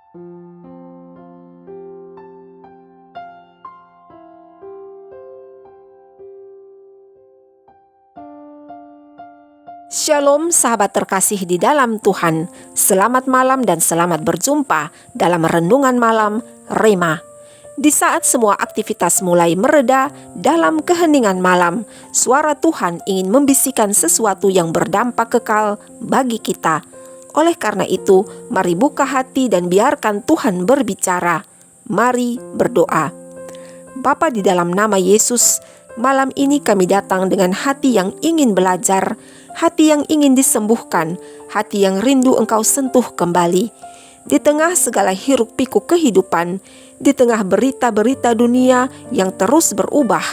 Shalom sahabat terkasih di dalam Tuhan, selamat malam dan selamat berjumpa dalam Renungan Malam Rema. Di saat semua aktivitas mulai mereda, dalam keheningan malam, suara Tuhan ingin membisikkan sesuatu yang berdampak kekal bagi kita. Oleh karena itu, mari buka hati dan biarkan Tuhan berbicara. Mari berdoa. Bapa di dalam nama Yesus, malam ini kami datang dengan hati yang ingin belajar, hati yang ingin disembuhkan, hati yang rindu Engkau sentuh kembali. Di tengah segala hiruk pikuk kehidupan, di tengah berita-berita dunia yang terus berubah,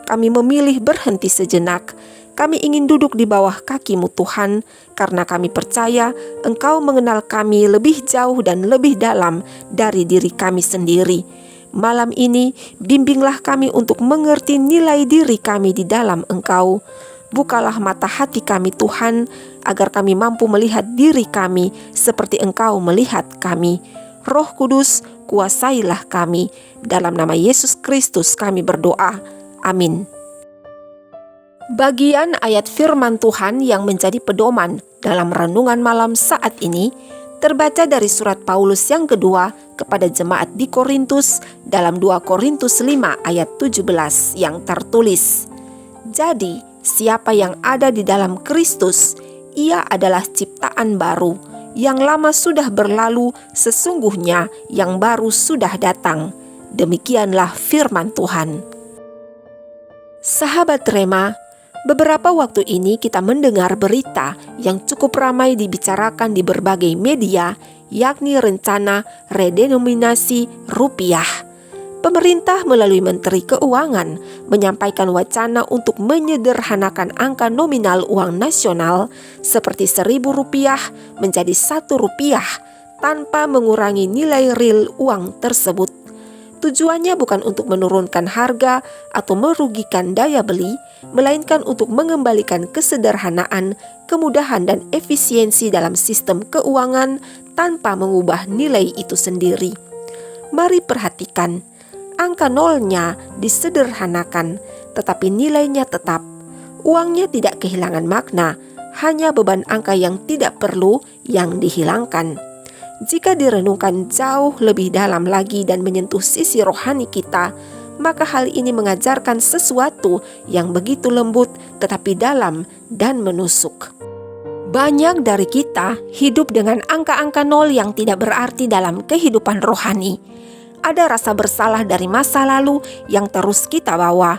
kami memilih berhenti sejenak. Kami ingin duduk di bawah kaki-Mu Tuhan, karena kami percaya Engkau mengenal kami lebih jauh dan lebih dalam dari diri kami sendiri. Malam ini, bimbinglah kami untuk mengerti nilai diri kami di dalam Engkau. Bukalah mata hati kami Tuhan, agar kami mampu melihat diri kami seperti Engkau melihat kami. Roh Kudus, kuasailah kami. Dalam nama Yesus Kristus kami berdoa. Amin. Bagian ayat firman Tuhan yang menjadi pedoman dalam renungan malam saat ini terbaca dari surat Paulus yang kedua kepada jemaat di Korintus dalam 2 Korintus 5 ayat 17 yang tertulis, "Jadi, siapa yang ada di dalam Kristus, ia adalah ciptaan baru. Yang lama sudah berlalu, sesungguhnya yang baru sudah datang." Demikianlah firman Tuhan. Sahabat Rema, beberapa waktu ini kita mendengar berita yang cukup ramai dibicarakan di berbagai media, yakni rencana redenominasi rupiah. Pemerintah melalui Menteri Keuangan menyampaikan wacana untuk menyederhanakan angka nominal uang nasional seperti Rp1.000 menjadi Rp1 tanpa mengurangi nilai real uang tersebut. Tujuannya bukan untuk menurunkan harga atau merugikan daya beli, melainkan untuk mengembalikan kesederhanaan, kemudahan dan efisiensi dalam sistem keuangan tanpa mengubah nilai itu sendiri. Mari perhatikan, angka nolnya disederhanakan, tetapi nilainya tetap. Uangnya tidak kehilangan makna, hanya beban angka yang tidak perlu yang dihilangkan. Jika direnungkan jauh lebih dalam lagi dan menyentuh sisi rohani kita, maka hal ini mengajarkan sesuatu yang begitu lembut tetapi dalam dan menusuk. Banyak dari kita hidup dengan angka-angka nol yang tidak berarti dalam kehidupan rohani. Ada rasa bersalah dari masa lalu yang terus kita bawa.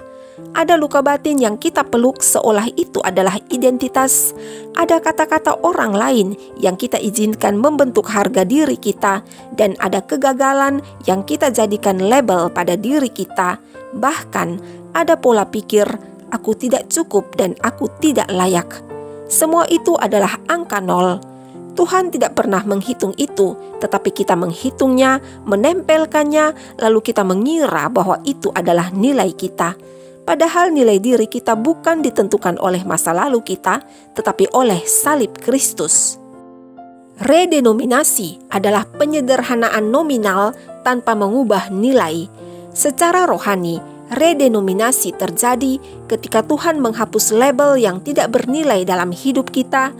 Ada luka batin yang kita peluk seolah itu adalah identitas. Ada kata-kata orang lain yang kita izinkan membentuk harga diri kita. Dan ada kegagalan yang kita jadikan label pada diri kita. Bahkan ada pola pikir, aku tidak cukup dan aku tidak layak. Semua itu adalah angka nol. Tuhan tidak pernah menghitung itu, tetapi kita menghitungnya, menempelkannya, lalu kita mengira bahwa itu adalah nilai kita. Padahal nilai diri kita bukan ditentukan oleh masa lalu kita, tetapi oleh salib Kristus. Redenominasi adalah penyederhanaan nominal tanpa mengubah nilai. Secara rohani, redenominasi terjadi ketika Tuhan menghapus label yang tidak bernilai dalam hidup kita,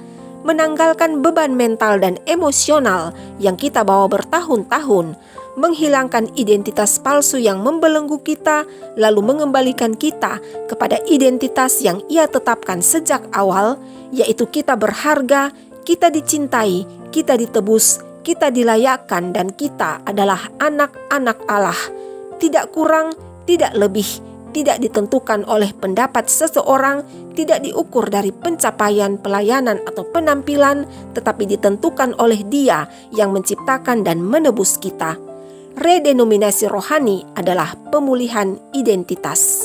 menanggalkan beban mental dan emosional yang kita bawa bertahun-tahun, menghilangkan identitas palsu yang membelenggu kita, lalu mengembalikan kita kepada identitas yang Ia tetapkan sejak awal, yaitu kita berharga, kita dicintai, kita ditebus, kita dilayakkan, dan kita adalah anak-anak Allah. Tidak kurang, tidak lebih, tidak ditentukan oleh pendapat seseorang, tidak diukur dari pencapaian, pelayanan, atau penampilan, tetapi ditentukan oleh Dia yang menciptakan dan menebus kita. Redenominasi rohani adalah pemulihan identitas.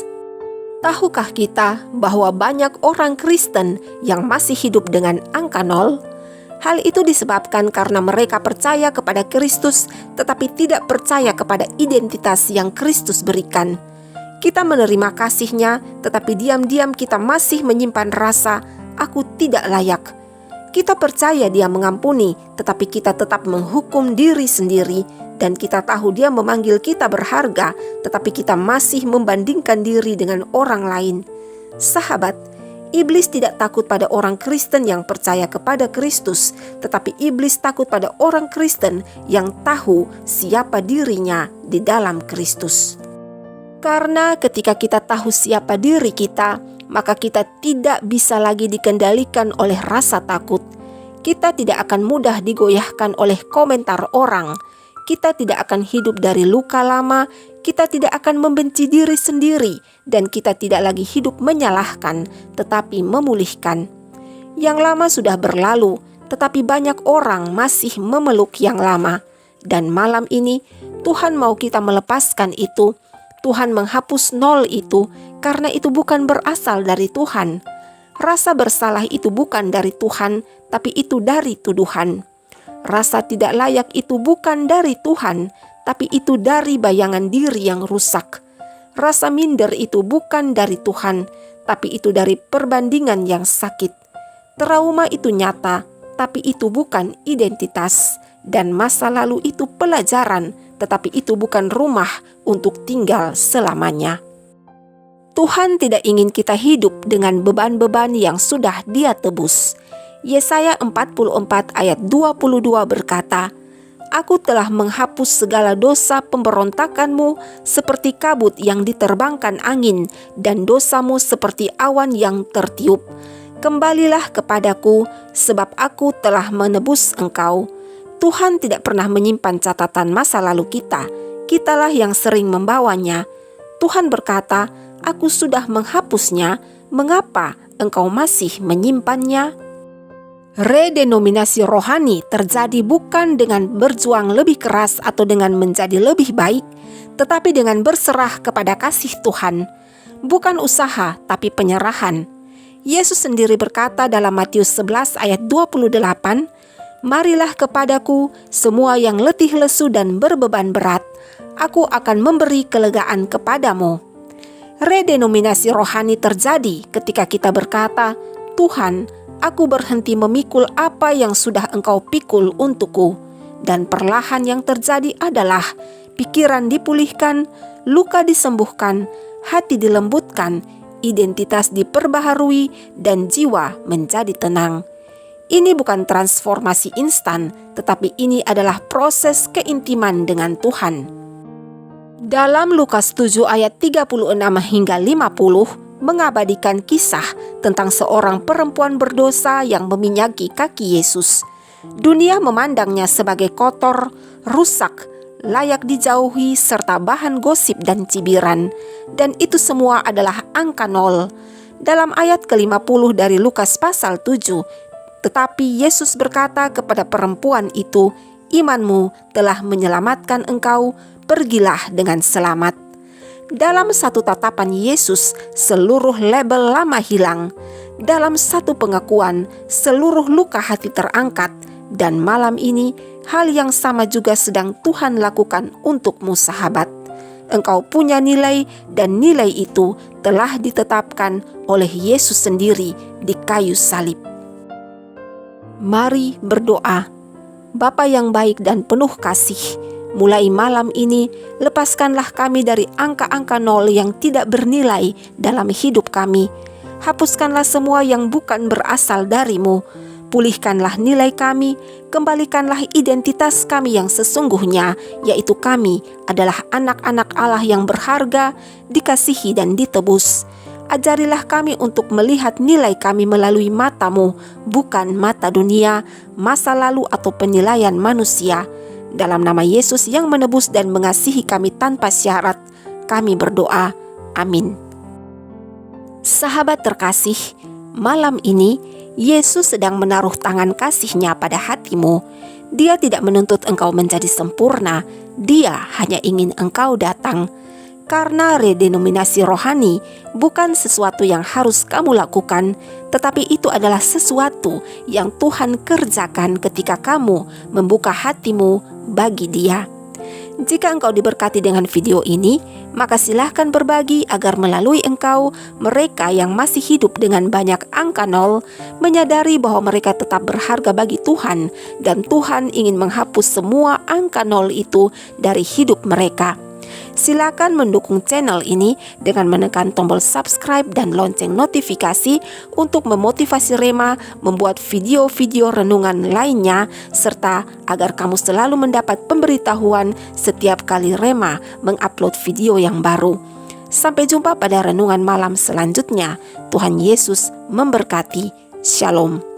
Tahukah kita bahwa banyak orang Kristen yang masih hidup dengan angka nol? Hal itu disebabkan karena mereka percaya kepada Kristus tetapi tidak percaya kepada identitas yang Kristus berikan. Kita menerima kasih-Nya, tetapi diam-diam kita masih menyimpan rasa, aku tidak layak. Kita percaya Dia mengampuni, tetapi kita tetap menghukum diri sendiri. dan kita tahu Dia memanggil kita berharga, tetapi kita masih membandingkan diri dengan orang lain. Sahabat, iblis tidak takut pada orang Kristen yang percaya kepada Kristus, tetapi iblis takut pada orang Kristen yang tahu siapa dirinya di dalam Kristus. Karena ketika kita tahu siapa diri kita, maka kita tidak bisa lagi dikendalikan oleh rasa takut. Kita tidak akan mudah digoyahkan oleh komentar orang. Kita tidak akan hidup dari luka lama. Kita tidak akan membenci diri sendiri, dan kita tidak lagi hidup menyalahkan, tetapi memulihkan. Yang lama sudah berlalu, tetapi banyak orang masih memeluk yang lama. Dan malam ini, Tuhan mau kita melepaskan itu. Tuhan menghapus nol itu, karena itu bukan berasal dari Tuhan. Rasa bersalah itu bukan dari Tuhan, tapi itu dari tuduhan. Rasa tidak layak itu bukan dari Tuhan, tapi itu dari bayangan diri yang rusak. Rasa minder itu bukan dari Tuhan, tapi itu dari perbandingan yang sakit. Trauma itu nyata, tapi itu bukan identitas. Dan masa lalu itu pelajaran, tetapi itu bukan rumah untuk tinggal selamanya. Tuhan tidak ingin kita hidup dengan beban-beban yang sudah Dia tebus. Yesaya 44 ayat 22 berkata, "Aku telah menghapus segala dosa pemberontakanmu seperti kabut yang diterbangkan angin, dan dosamu seperti awan yang tertiup. Kembalilah kepadaku, sebab aku telah menebus engkau." Tuhan tidak pernah menyimpan catatan masa lalu kita. Kitalah yang sering membawanya. Tuhan berkata, "Aku sudah menghapusnya, mengapa engkau masih menyimpannya?" Redenominasi rohani terjadi bukan dengan berjuang lebih keras atau dengan menjadi lebih baik, tetapi dengan berserah kepada kasih Tuhan. Bukan usaha, tapi penyerahan. Yesus sendiri berkata dalam Matius 11 ayat 28, "Marilah kepadaku semua yang letih lesu dan berbeban berat, aku akan memberi kelegaan kepadamu." Redenominasi rohani terjadi ketika kita berkata, "Tuhan, aku berhenti memikul apa yang sudah Engkau pikul untukku." Dan perlahan yang terjadi adalah pikiran dipulihkan, luka disembuhkan, hati dilembutkan, identitas diperbaharui, dan jiwa menjadi tenang. Ini bukan transformasi instan, tetapi ini adalah proses keintiman dengan Tuhan. Dalam Lukas 7 ayat 36 hingga 50, mengabadikan kisah tentang seorang perempuan berdosa yang meminyaki kaki Yesus. Dunia memandangnya sebagai kotor, rusak, layak dijauhi, serta bahan gosip dan cibiran. Dan itu semua adalah angka nol. Dalam ayat ke-50 dari Lukas pasal 7, tetapi Yesus berkata kepada perempuan itu, "Imanmu telah menyelamatkan engkau, pergilah dengan selamat." Dalam satu tatapan Yesus, seluruh label lama hilang. Dalam satu pengakuan, seluruh luka hati terangkat. Dan malam ini, hal yang sama juga sedang Tuhan lakukan untukmu, sahabat. Engkau punya nilai, dan nilai itu telah ditetapkan oleh Yesus sendiri di kayu salib. Mari berdoa. Bapa yang baik dan penuh kasih, mulai malam ini, lepaskanlah kami dari angka-angka nol yang tidak bernilai dalam hidup kami. Hapuskanlah semua yang bukan berasal dari-Mu. Pulihkanlah nilai kami, kembalikanlah identitas kami yang sesungguhnya, yaitu kami adalah anak-anak Allah yang berharga, dikasihi dan ditebus. Ajarilah kami untuk melihat nilai kami melalui mata-Mu, bukan mata dunia, masa lalu atau penilaian manusia. Dalam nama Yesus yang menebus dan mengasihi kami tanpa syarat, kami berdoa. Amin. Sahabat terkasih, malam ini Yesus sedang menaruh tangan kasih-Nya pada hatimu. Dia tidak menuntut engkau menjadi sempurna, Dia hanya ingin engkau datang. Karena redenominasi rohani bukan sesuatu yang harus kamu lakukan, tetapi itu adalah sesuatu yang Tuhan kerjakan ketika kamu membuka hatimu bagi Dia. Jika engkau diberkati dengan video ini, Maka silahkan berbagi agar melalui engkau, mereka yang masih hidup dengan banyak angka nol menyadari bahwa mereka tetap berharga bagi Tuhan, dan Tuhan ingin menghapus semua angka nol itu dari hidup mereka. Silakan mendukung channel ini dengan menekan tombol subscribe dan lonceng notifikasi untuk memotivasi Rema membuat video-video renungan lainnya, serta agar kamu selalu mendapat pemberitahuan setiap kali Rema mengupload video yang baru. Sampai jumpa pada renungan malam selanjutnya. Tuhan Yesus memberkati. Shalom.